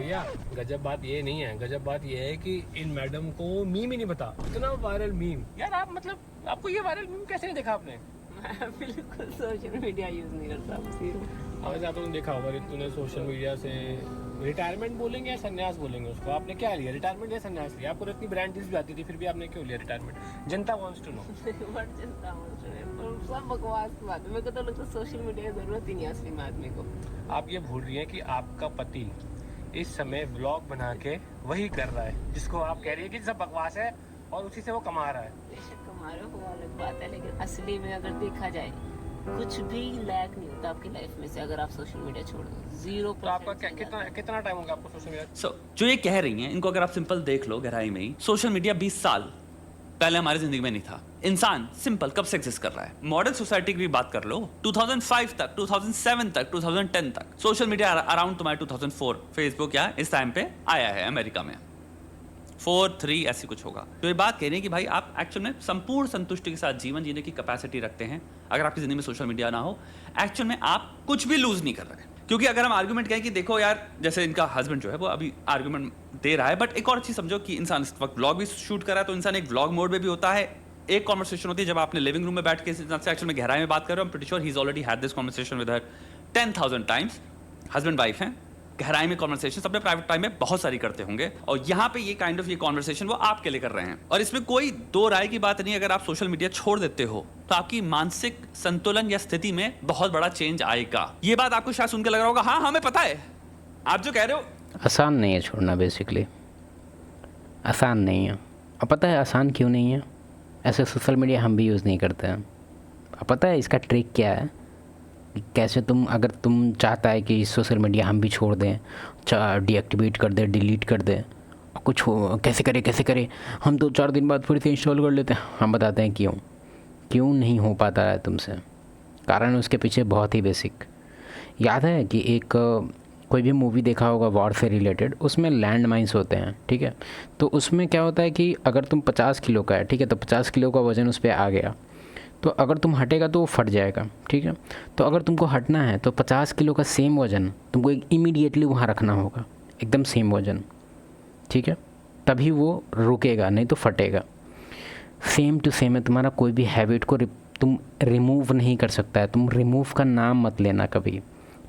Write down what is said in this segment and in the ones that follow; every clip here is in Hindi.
भैया गजब बात ये नहीं है, गजब बात ये है कि इन मैडम को मीम ही नहीं पता, इतना वायरल मीम। यार आप मतलब आपको ये वायरल मीम कैसे नहीं देखा आपने? मैं बिल्कुल सोशल मीडिया यूज नहीं करता हूँ। वैसे आपने देखा होगा तूने सोशल मीडिया से रिटायरमेंट बोलेंगे या संन्यास बोलेंगे उसको, आपने क्या लिया, रिटायरमेंट या संन्यास लिया? आपको इतनी ब्रांड डील्स भी आती थी फिर भी आपने क्यों लिया retirement? Janata wants to know. But Janata wants to know। और सब बकवास की बात है, मेरे को तो लगता है सोशल मीडिया की जरूरत ही नहीं है असली में आदमी को। आप ये भूल रही हैं कि आपका पति इस समय व्लॉग बना के वही कर रहा है जिसको आप कह रही है कि सब बकवास है और उसी से वो कमा रहा है। बेशक कमा रहे हो वो अलग बात है, लेकिन असली में अगर देखा जाए कुछ भी लैक नहीं होता आपकी लाइफ में से अगर आप सोशल मीडिया छोड़ दो। 0%। तो आपका कितना टाइम होगा आपको सोशल मीडिया? जो ये कह रही हैं इनको अगर आप सिंपल देख लो गहराई में ही, सोशल मीडिया 20 साल पहले हमारी जिंदगी में नहीं था। इंसान सिंपल कब से एग्जिस्ट कर रहा है? मॉडर्न सोसाइटी की भी बात कर लो, 2005 तक, 2007 तक, 2010 तक सोशल मीडिया अराउंड तुम्हारे 2004 फेसबुक या इस टाइम पे आया है अमेरिका में। 4-3 ऐसी कुछ होगा। तो ये बात कह रही है कि भाई आप एक्चुअल में संपूर्ण संतुष्टि के साथ जीवन जीने की कैपेसिटी रखते हैं अगर आपकी जिंदगी में सोशल मीडिया ना हो। एक्चुअल में आप कुछ भी लूज नहीं कर रहे हैं। क्योंकि अगर हम आर्गुमेंट कहें कि देखो यार, जैसे इनका हस्बैंड जो है वो अभी आर्गुमेंट दे रहा है, बट एक और चीज समझो कि इंसान इस वक्त व्लॉग भी शूट कर रहा है, तो इंसान एक व्लॉग मोड में भी होता है। एक कॉन्वर्सेशन होती है जब आपने लिविंग रूम में बैठ के इस इंसान से एक्चुअल में गहराई में बात कर रहे हो। I am pretty sure he is already had this conversation with her 10,000 times. Husband wife हैं, गहराई में कॉन्वर्सेशन अपने प्राइवेट टाइम में बहुत सारी करते होंगे, और यहाँ पे ये काइंड ऑफ ये कॉन्वर्सेशन वो आपके लिए कर रहे हैं। और इसमें कोई दो राय की बात नहीं, अगर आप सोशल मीडिया छोड़ देते हो तो आपकी मानसिक संतुलन या स्थिति में बहुत बड़ा चेंज आएगा। ये बात आपको शायद सुन के लग रहा होगा हाँ हमें पता है, आप जो कह रहे हो आसान नहीं है छोड़ना। बेसिकली आसान नहीं है। अब पता है आसान क्यों नहीं है? ऐसे सोशल मीडिया हम भी यूज़ नहीं करते हैं। अब पता है इसका ट्रिक क्या है? कैसे तुम, अगर तुम चाहता है कि सोशल मीडिया हम भी छोड़ दें, डीएक्टिवेट कर दें, डिलीट कर दें, कुछ हो कैसे करें हम तो 4 दिन बाद फिर से इंस्टॉल कर लेते हैं। हम बताते हैं क्यों नहीं हो पाता है तुमसे। कारण उसके पीछे बहुत ही बेसिक। याद है कि एक कोई भी मूवी देखा होगा वॉर से रिलेटेड, उसमें लैंड माइंस होते हैं, ठीक है? तो उसमें क्या होता है कि अगर तुम 50 किलो का है, ठीक है, तो 50 किलो का वज़न उस पर आ गया, तो अगर तुम हटेगा तो वो फट जाएगा, ठीक है? तो अगर तुमको हटना है तो 50 किलो का सेम वज़न तुमको इमीडिएटली वहाँ रखना होगा, एकदम सेम वज़न, ठीक है? तभी वो रुकेगा, नहीं तो फटेगा। सेम टू सेम है तुम्हारा कोई भी हैबिट को तुम रिमूव नहीं कर सकता है। तुम रिमूव का नाम मत लेना कभी,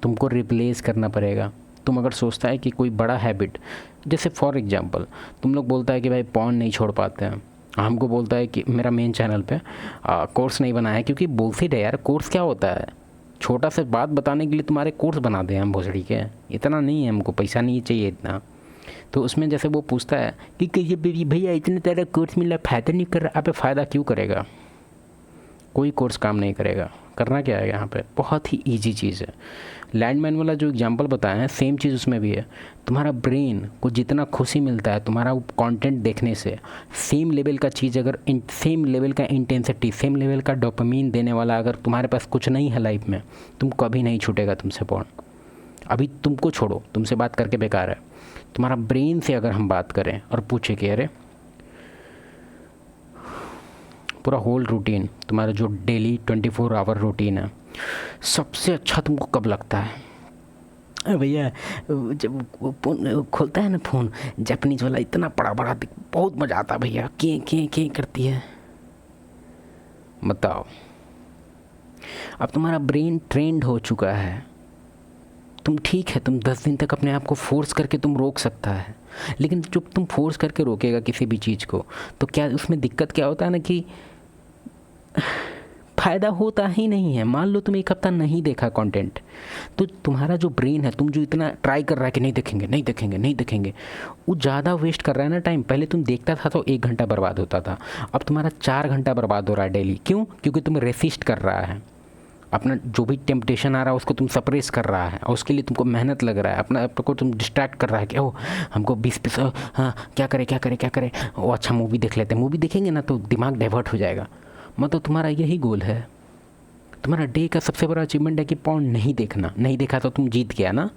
तुमको रिप्लेस करना पड़ेगा। तुम अगर सोचता है कि कोई बड़ा हैबिट, जैसे फॉर एग्जांपल तुम लोग बोलता है कि भाई पॉर्न नहीं छोड़ पाते हैं, हमको बोलता है कि मेरा मेन चैनल पे कोर्स नहीं बनाया, क्योंकि बोलते रहे यार कोर्स क्या होता है, छोटा सा बात बताने के लिए तुम्हारे कोर्स बना दें हम भोसड़ी के, इतना नहीं है, हमको पैसा नहीं चाहिए इतना। तो उसमें जैसे वो पूछता है कि भैया इतने तरह कोर्स मिला, फ़ायदा नहीं कर रहा। आप फ़ायदा क्यों करेगा? कोई कोर्स काम नहीं करेगा। करना क्या है यहाँ पे? बहुत ही ईजी चीज़ है। लैंडमाइन वाला जो एग्जांपल बताया है, सेम चीज़ उसमें भी है। तुम्हारा ब्रेन को जितना खुशी मिलता है तुम्हारा कंटेंट देखने से, सेम लेवल का चीज़ अगर सेम लेवल का इंटेंसिटी, सेम लेवल का डोपामिन देने वाला अगर तुम्हारे पास कुछ नहीं है लाइफ में, तुम कभी नहीं छूटेगा तुमसे पॉर्न। अभी तुमको छोड़ो, तुमसे बात करके बेकार है। तुम्हारा ब्रेन से अगर हम बात करें और पूछे कि अरे पूरा होल रूटीन, तुम्हारा जो डेली 24 आवर रूटीन है, सबसे अच्छा तुमको कब लगता है? भैया जब फोन खोलता है ना, फ़ोन जापानीज वाला इतना बड़ा बहुत मज़ा आता है भैया, के करती है। बताओ, अब तुम्हारा ब्रेन ट्रेंड हो चुका है। तुम ठीक है, तुम 10 दिन तक अपने आप को फोर्स करके तुम रोक सकता है, लेकिन जब तुम फोर्स करके रोकेगा किसी भी चीज़ को, तो क्या उसमें दिक्कत क्या होता है ना कि फ़ायदा होता ही नहीं है। मान लो तुम 1 हफ्ता नहीं देखा कंटेंट, तो तुम्हारा जो ब्रेन है, तुम जो इतना ट्राई कर रहा है कि नहीं देखेंगे, वो ज़्यादा वेस्ट कर रहा है ना टाइम। पहले तुम देखता था तो 1 घंटा बर्बाद होता था, अब तुम्हारा 4 घंटा बर्बाद हो रहा है डेली। क्यों? क्योंकि तुम रेसिस्ट कर रहा है, अपना जो भी टेम्पटेशन आ रहा है उसको तुम सप्रेस कर रहा है, और उसके लिए तुमको मेहनत लग रहा है, अपना आप को तुम डिस्ट्रैक्ट कर रहा है कि ओ हमको 20 हाँ क्या करें, ओ अच्छा मूवी देख लेते हैं, मूवी देखेंगे ना तो दिमाग डाइवर्ट हो जाएगा। मतलब तुम्हारा यही गोल है। तुम्हारा डे का सबसे बड़ा अचीवमेंट है कि पॉर्न नहीं देखना। नहीं देखा तो तुम जीत गया ना।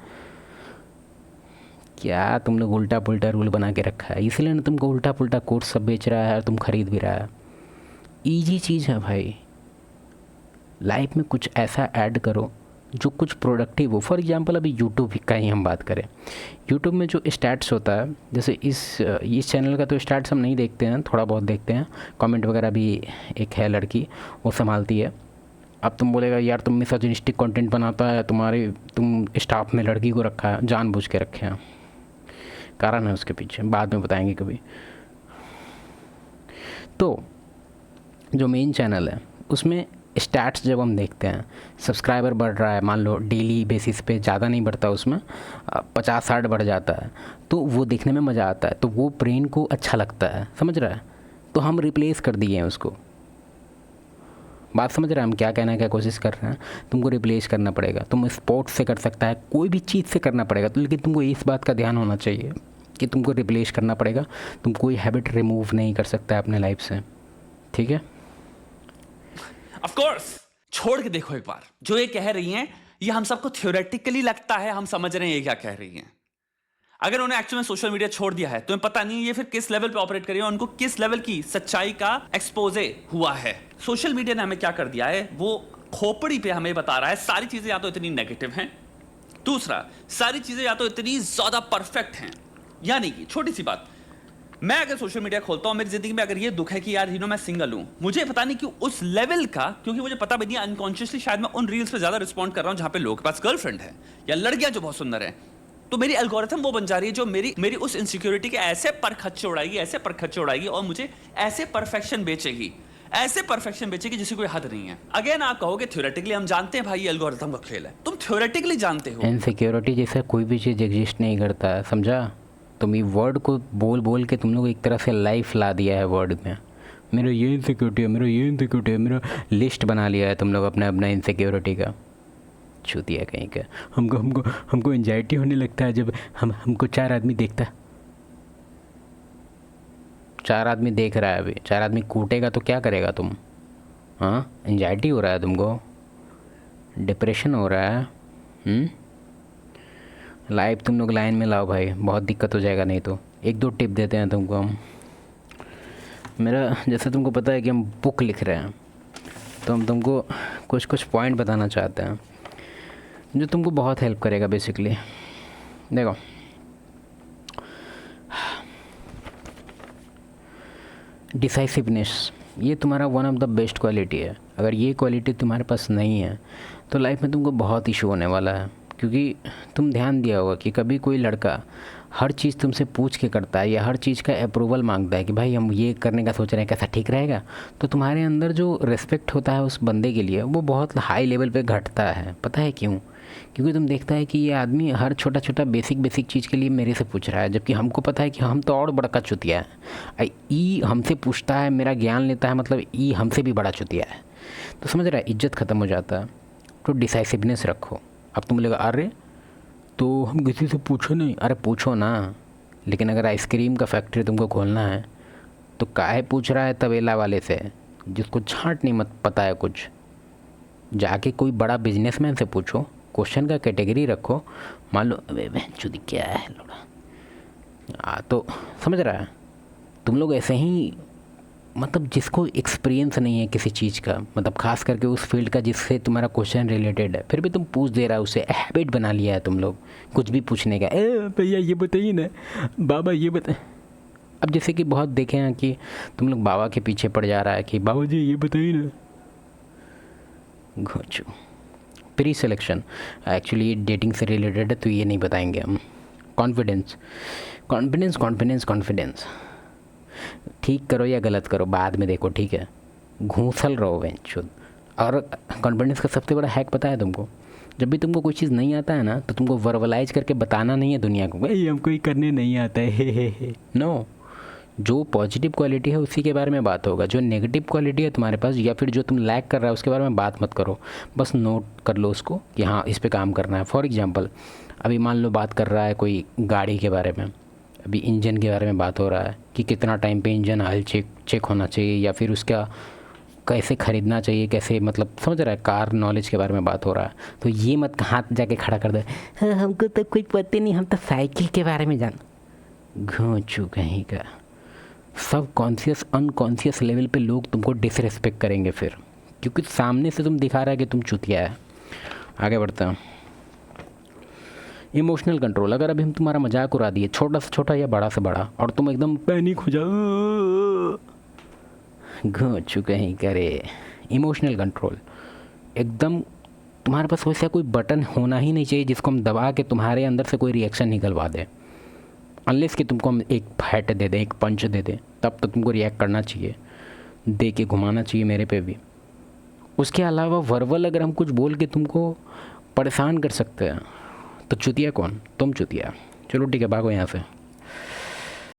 क्या तुम लोग उल्टा पुल्टा रूल बना के रखा है, इसलिए ना तुमको उल्टा पुल्टा कोर्स सब बेच रहा है और तुम खरीद भी रहा है। ईजी चीज़ है भाई, लाइफ में कुछ ऐसा ऐड करो जो कुछ प्रोडक्टिव हो। फॉर एग्जांपल अभी यूट्यूब का ही हम बात करें, यूट्यूब में जो स्टैट्स होता है, जैसे इस चैनल का तो स्टैट्स हम नहीं देखते हैं, थोड़ा बहुत देखते हैं, कमेंट वगैरह भी एक है लड़की वो संभालती है। अब तुम बोलेगा यार तुम मिसोजिनिस्टिक कंटेंट बनाता है, तुम स्टाफ में लड़की को रखा है, जानबूझ के रखे हैं, कारण है उसके पीछे, बाद में बताएंगे कभी। तो जो मेन चैनल है उसमें स्टैट्स जब हम देखते हैं, सब्सक्राइबर बढ़ रहा है, मान लो डेली बेसिस पे, ज़्यादा नहीं बढ़ता उसमें, 50-60 बढ़ जाता है, तो वो देखने में मज़ा आता है, तो वो ब्रेन को अच्छा लगता है, समझ रहा है। तो हम रिप्लेस कर दिए हैं उसको, बात समझ रहे हैं हम क्या कहना क्या कोशिश कर रहे हैं। तुमको रिप्लेस करना पड़ेगा, तुम स्पोर्ट्स से कर सकता है, कोई भी चीज़ से करना पड़ेगा, तो लेकिन तुमको इस बात का ध्यान होना चाहिए कि तुमको रिप्लेस करना पड़ेगा, तुम कोई हैबिट रिमूव नहीं कर सकता है अपने लाइफ से, ठीक है। ऑफ कोर्स छोड़ के देखो एक बार, जो ये कह रही हैं ये हम सबको थ्योरेटिकली लगता है हम समझ रहे हैं ये क्या कह रही हैं। अगर उन्हें एक्चुअल में सोशल मीडिया छोड़ दिया है, तुम्हें पता नहीं ये फिर किस लेवल पे ऑपरेट कर रही है, उनको किस लेवल की सच्चाई का एक्सपोजे हुआ है। सोशल मीडिया ने हमें क्या कर दिया है, वो खोपड़ी पे हमें बता रहा है सारी चीजें या तो इतनी नेगेटिव हैं, दूसरा सारी चीजें या तो इतनी ज्यादा परफेक्ट हैं। यानी कि छोटी सी बात, मैं अगर सोशल मीडिया खोलता हूं, मेरी जिंदगी में अगर ये दुख है कि यार मैं सिंगल हूं, मुझे पता नहीं क्यों उस लेवल का, क्योंकि मुझे पता भी नहीं, अनकॉन्शियसली शायद मैं उन रील्स पे ज्यादा रिस्पॉन्ड कर रहा हूं जहां पे लोगों के पास गर्लफ्रेंड है या लड़कियां जो बहुत सुंदर है, तो मेरी एल्गोरिथम वो बन जा रही है जो मेरी उस इनसिक्योरिटी के ऐसे परखच्चे उड़ाएगी और मुझे ऐसे परफेक्शन बेचेगी जिसकी कोई हद नहीं है। अगेन आप कहोगे थ्योरेटिकली हम जानते हैं भाई ये एल्गोरिथम का खेल है, तुम थ्योरेटिकली जानते हो। इनसिक्योरिटी जैसा कोई भी चीज़ एग्जिस्ट नहीं करता है, समझा। तुम ये वर्ड को बोल बोल के तुम लोग एक तरह से लाइफ ला दिया है वर्ड में। मेरा ये इनसिक्योरिटी है, मेरा लिस्ट बना लिया है तुम लोग अपना इनसिक्योरिटी का। छूतिया कहीं का। हमको एंजाइटी होने लगता है जब हमको 4 आदमी देखता है। 4 आदमी देख रहा है, अभी 4 आदमी कूटेगा तो क्या करेगा तुम? हाँ, एंजाइटी हो रहा है तुमको, डिप्रेशन हो रहा है। लाइव तुम लोग लाइन में लाओ भाई, बहुत दिक्कत हो जाएगा नहीं तो। 1-2 टिप देते हैं तुमको हम। मेरा जैसे तुमको पता है कि हम बुक लिख रहे हैं, तो हम तुमको कुछ पॉइंट बताना चाहते हैं जो तुमको बहुत हेल्प करेगा बेसिकली। देखो, डिसाइसिवनेस ये तुम्हारा one of the best quality है। अगर ये क्वालिटी तुम्हारे पास नहीं है तो लाइफ में तुमको बहुत इशू होने वाला है। क्योंकि तुम ध्यान दिया होगा कि कभी कोई लड़का हर चीज़ तुमसे पूछ के करता है या हर चीज़ का अप्रूवल मांगता है कि भाई हम ये करने का सोच रहे हैं, कैसा ठीक रहेगा, तो तुम्हारे अंदर जो रिस्पेक्ट होता है उस बंदे के लिए वो बहुत हाई लेवल पे घटता है। पता है क्यों? क्योंकि तुम देखता है कि ये आदमी हर छोटा बेसिक चीज़ के लिए मेरे से पूछ रहा है, जबकि हमको पता है कि हम तो और बड़ा चुतिया है। ई हमसे पूछता है, मेरा ज्ञान लेता है, मतलब ई हमसे भी बड़ा चुतिया है। तो समझ रहा है, इज्जत ख़त्म हो जाता है। तो डिसाइसिवनेस रखो। अब तुम बोलेगा अरे तो हम किसी से पूछो नहीं, अरे पूछो ना, लेकिन अगर आइसक्रीम का फैक्ट्री तुमको खोलना है तो काहे पूछ रहा है तबेला वाले से जिसको छांट नहीं मत पता है कुछ? जाके कोई बड़ा बिजनेसमैन से पूछो, क्वेश्चन का कैटेगरी रखो। मान लो अबे चुदी क्या है लोड़ा, तो समझ रहा है। तुम लोग ऐसे ही, मतलब जिसको एक्सपीरियंस नहीं है किसी चीज़ का, मतलब खास करके उस फील्ड का जिससे तुम्हारा क्वेश्चन रिलेटेड है, फिर भी तुम पूछ दे रहा है, उसे हैबिट बना लिया है तुम लोग कुछ भी पूछने का। भैया ये बताइए ना, बाबा ये बता। अब जैसे कि बहुत देखे हैं कि तुम लोग बाबा के पीछे पड़ जा रहा है कि बाबा जी ये बताइए ना। घोचू प्री सिलेक्शन एक्चुअली डेटिंग से रिलेटेड है, तो ये नहीं बताएंगे हम। कॉन्फिडेंस ठीक करो या गलत करो बाद में देखो, ठीक है। घूंसल रहो वेंचुद। और कॉन्फिडेंस का सबसे बड़ा हैक पता है तुमको? जब भी तुमको कोई चीज़ नहीं आता है ना, तो तुमको वर्बलाइज करके बताना नहीं है दुनिया को, भाई हमको ये करने नहीं आता है, हे। नो, जो पॉजिटिव क्वालिटी है उसी के बारे में बात होगा। जो नेगेटिव क्वालिटी है तुम्हारे पास या फिर जो तुम लैक कर रहा है उसके बारे में बात मत करो, बस नोट कर लो उसको कि हाँ इस पे काम करना है। फॉर एग्जांपल अभी मान लो बात कर रहा है कोई गाड़ी के बारे में, अभी इंजन के बारे में बात हो रहा है कि कितना टाइम पे इंजन ऑयल चेक होना चाहिए या फिर उसका कैसे ख़रीदना चाहिए, कैसे, मतलब समझ रहा है, कार नॉलेज के बारे में बात हो रहा है। तो ये मत हाथ जाके खड़ा कर दे, हाँ हमको तो कुछ पता नहीं, हम तो साइकिल के बारे में जान। घोंचू कहीं का। सब कॉन्शियस अनकॉन्शियस लेवल पे लोग तुमको डिसरिस्पेक्ट करेंगे फिर, क्योंकि सामने से तुम दिखा रहा है कि तुम चुतिया है। आगे बढ़ते हैं। इमोशनल कंट्रोल, अगर अभी हम तुम्हारा मजाक उड़ा दिए, छोटा से छोटा या बड़ा से बड़ा, और तुम एकदम पैनिक हो जाओ, घूचू कहीं करे। इमोशनल कंट्रोल एकदम, तुम्हारे पास वैसा कोई बटन होना ही नहीं चाहिए जिसको हम दबा के तुम्हारे अंदर से कोई रिएक्शन निकलवा दे। अनलेस कि तुमको हम एक फैट दे दें, एक पंच दे दें, तब तो तुमको रिएक्ट करना चाहिए, दे के घुमाना चाहिए मेरे पे भी। उसके अलावा वर्बल अगर हम कुछ बोल के तुमको परेशान कर सकते हैं तो चुतिया कौन? तुम चुतिया। चलो ठीक है, भागो यहाँ से।